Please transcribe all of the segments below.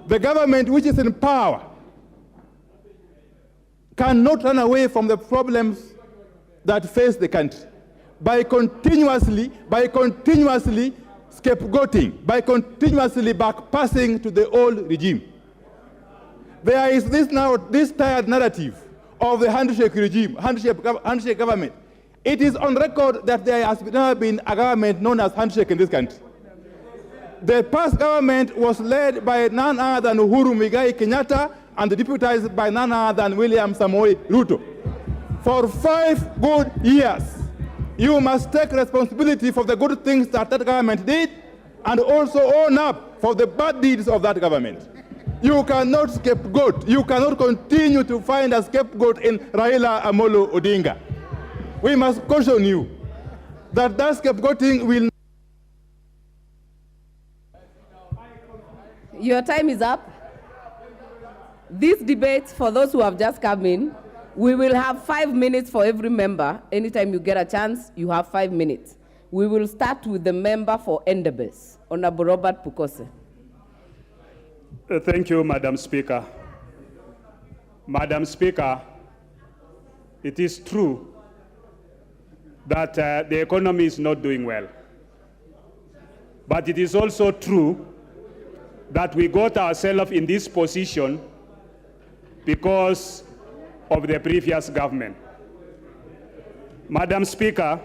The government which is in power cannot run away from the problems that face the country by continuously scapegoating, by continuously backpassing to the old regime. There is this tired narrative of the handshake regime, handshake government. It is on record that there has never been a government known as handshake in this country. The past government was led by none other than Uhuru Muigai Kenyatta and deputized by none other than William Samoei Ruto. For 5 good years, you must take responsibility for the good things that government did and also own up for the bad deeds of that government. You cannot scapegoat. You cannot continue to find a scapegoat in Raila Amolo Odinga. We must caution you that scapegoating will. Your time is up. This debate, for those who have just come in, we will have 5 minutes for every member. Anytime you get a chance, you have 5 minutes. We will start with the member for Endebess, Honorable Robert Pukose. Thank you, Madam Speaker. Madam Speaker, it is true that the economy is not doing well. But it is also true that we got ourselves in this position because of the previous government. Madam Speaker,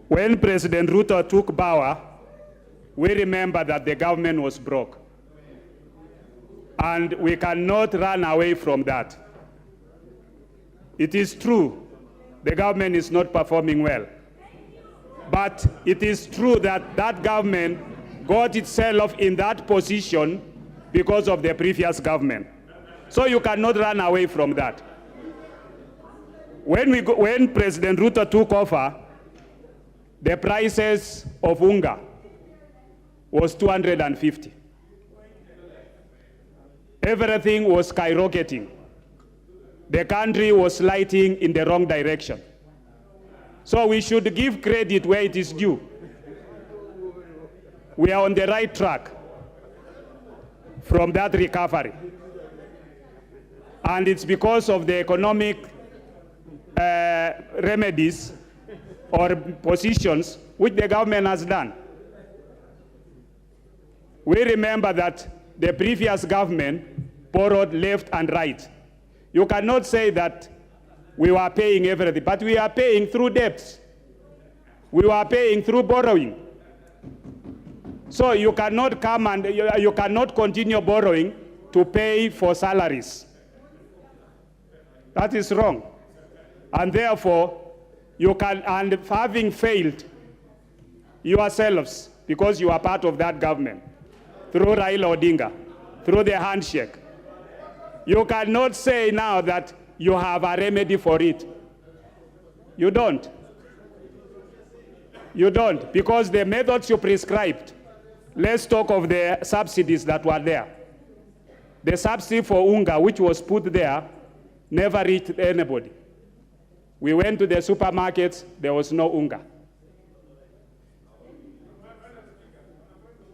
when President Ruto took power, we remember that the government was broke. And we cannot run away from that. It is true, the government is not performing well. But it is true that that government got itself in that position because of the previous government. So you cannot run away from that. When President Ruto took over, the prices of unga was 250. Everything was skyrocketing. The country was sliding in the wrong direction. So we should give credit where it is due. We are on the right track from that recovery. And it's because of the economic remedies or positions which the government has done. We remember that the previous government borrowed left and right. You cannot say that we were paying everything, but we are paying through debts. We were paying through borrowing. So you cannot come and you cannot continue borrowing to pay for salaries. That is wrong. And therefore, you can, and having failed yourselves, because you are part of that government, through Raila Odinga, through the handshake, you cannot say now that you have a remedy for it. You don't. You don't, because the methods you prescribed, let's talk of the subsidies that were there. The subsidy for unga, which was put there, never reached anybody. We went to the supermarkets, there was no unga.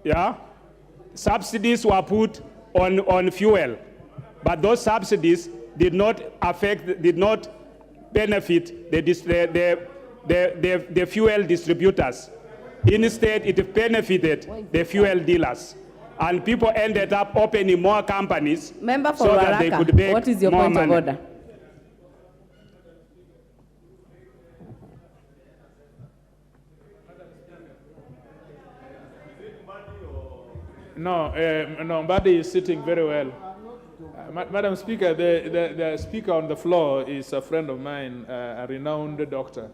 Yeah? Subsidies were put on fuel, but those subsidies did not benefit the fuel distributors. Instead, it benefited the fuel dealers. And people ended up opening more companies Member for so that they could make what is your more point money. of order? No, Mbadi is sitting very well. Madam Speaker, the speaker on the floor is a friend of mine, a renowned doctor.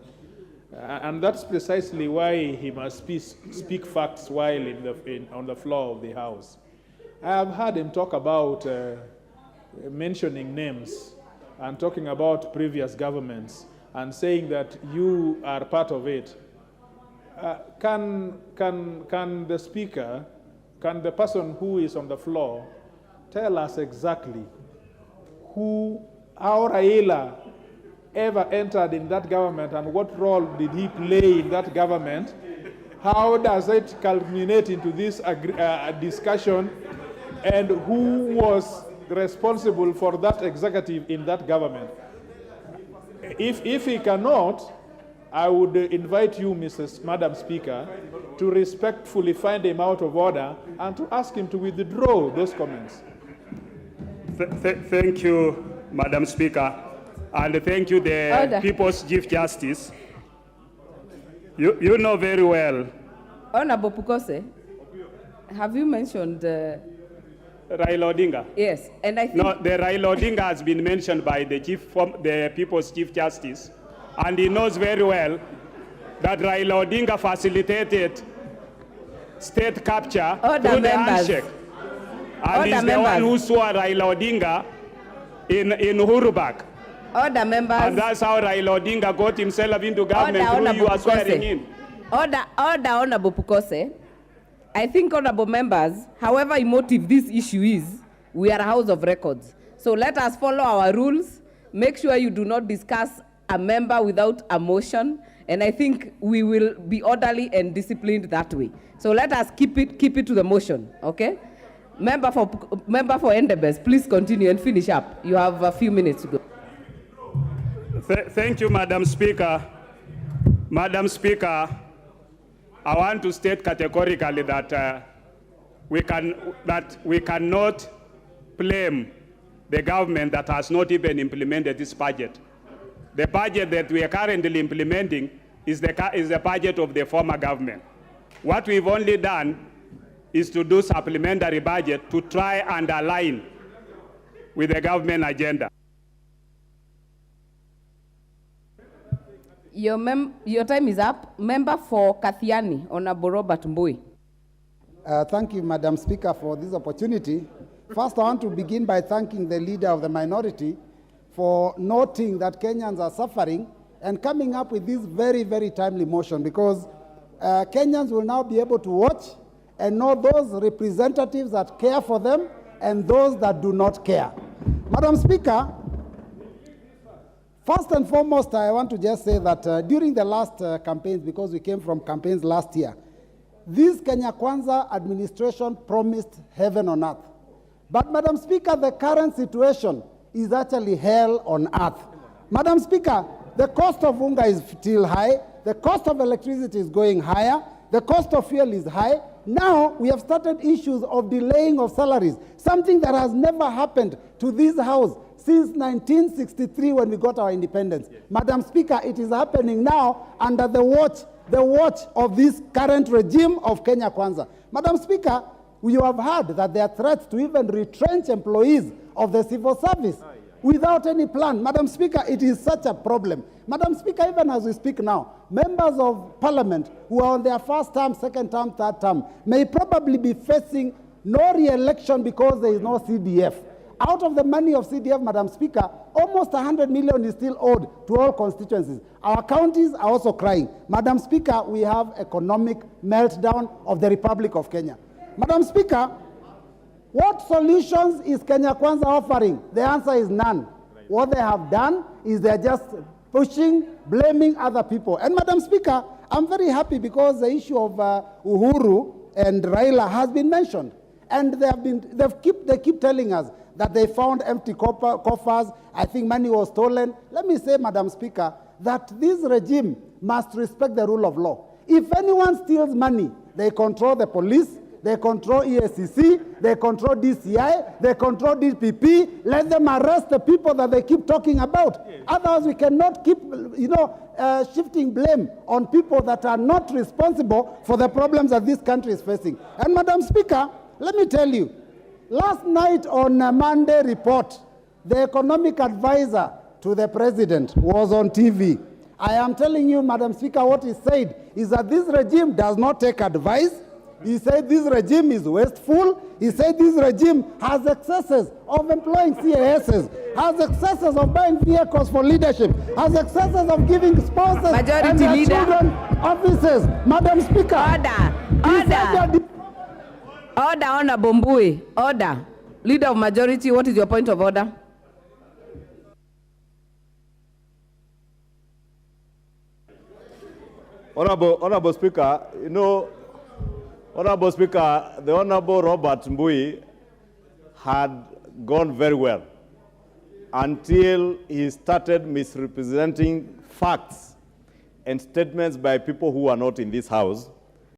And that's precisely why he must speak facts while on the floor of the House. I have heard him talk about mentioning names and talking about previous governments and saying that you are part of it. Can the speaker, can the person who is on the floor tell us exactly how Raila ever entered in that government and what role did he play in that government? How does it culminate into this discussion and who was responsible for that executive in that government. If he cannot, I would invite you, Madam Speaker, to respectfully find him out of order and to ask him to withdraw those comments. Thank you, Madam Speaker, and thank you, the Order. People's Chief Justice. You know very well. Honorable Pukose, have you mentioned... Raila Odinga? Yes, and I think... No, the Raila Odinga has been mentioned by the People's Chief Justice, and he knows very well that Raila Odinga facilitated state capture through the handshake. And he's the one who saw Raila Odinga in Uhuru. Order, members. And that's how Raila Odinga got himself into government through you are swearing in. Order, Honorable Pukose. I think, honorable members, however emotive this issue is, we are a house of records. So let us follow our rules. Make sure you do not discuss a member without a motion. And I think we will be orderly and disciplined that way. So let us keep it to the motion, okay? Member for Endebess, please continue and finish up. You have a few minutes to go. Thank you, Madam Speaker. Madam Speaker, I want to state categorically that we cannot blame the government that has not even implemented this budget. The budget that we are currently implementing is the budget of the former government. What we've only done is to do supplementary budget to try and align with the government agenda. Your time is up. Member for Kathiani, Honorable Robert Mbui. Thank you, Madam Speaker, for this opportunity. First, I want to begin by thanking the leader of the minority for noting that Kenyans are suffering and coming up with this very, very timely motion, because Kenyans will now be able to watch and know those representatives that care for them and those that do not care. Madam Speaker, first and foremost, I want to just say that during the last campaigns, because we came from campaigns last year, this Kenya Kwanza administration promised heaven on earth. But, Madam Speaker, the current situation is actually hell on earth. Madam Speaker, the cost of unga is still high, the cost of electricity is going higher, the cost of fuel is high. Now we have started issues of delaying of salaries, something that has never happened to this house since 1963 when we got our independence. Yes. Madam Speaker, it is happening now under the watch of this current regime of Kenya Kwanza. Madam Speaker, you have heard that there are threats to even retrench employees of the civil service without any plan. Madam Speaker, it is such a problem. Madam Speaker, even as we speak now, members of parliament who are on their first term, second term, third term, may probably be facing no re-election because there is no CDF. Out of the money of CDF, Madam Speaker, almost 100 million is still owed to all constituencies. Our counties are also crying. Madam Speaker, we have economic meltdown of the Republic of Kenya. Madam Speaker, what solutions is Kenya Kwanza offering? The answer is none. What they have done is they're just pushing, blaming other people. And Madam Speaker, I'm very happy because the issue of Uhuru and Raila has been mentioned. And they keep telling us that they found empty coffers. I think money was stolen. Let me say, Madam Speaker, that this regime must respect the rule of law. If anyone steals money, they control the police, they control ESCC, they control DCI, they control DPP. Let them arrest the people that they keep talking about. Yes. Otherwise, we cannot keep, shifting blame on people that are not responsible for the problems that this country is facing. And Madam Speaker, let me tell you, last night on a Monday report, the economic advisor to the president was on TV. I am telling you, Madam Speaker, what he said is that this regime does not take advice. He said this regime is wasteful. He said this regime has excesses of employing CASs, has excesses of buying vehicles for leadership, has excesses of giving sponsors Majority and their leader. children offices. Madam Speaker. Order, Honorable Mbui. Order. Leader of majority, what is your point of order? Honorable Speaker, Honorable Speaker, the Honorable Robert Mbui had gone very well until he started misrepresenting facts and statements by people who are not in this house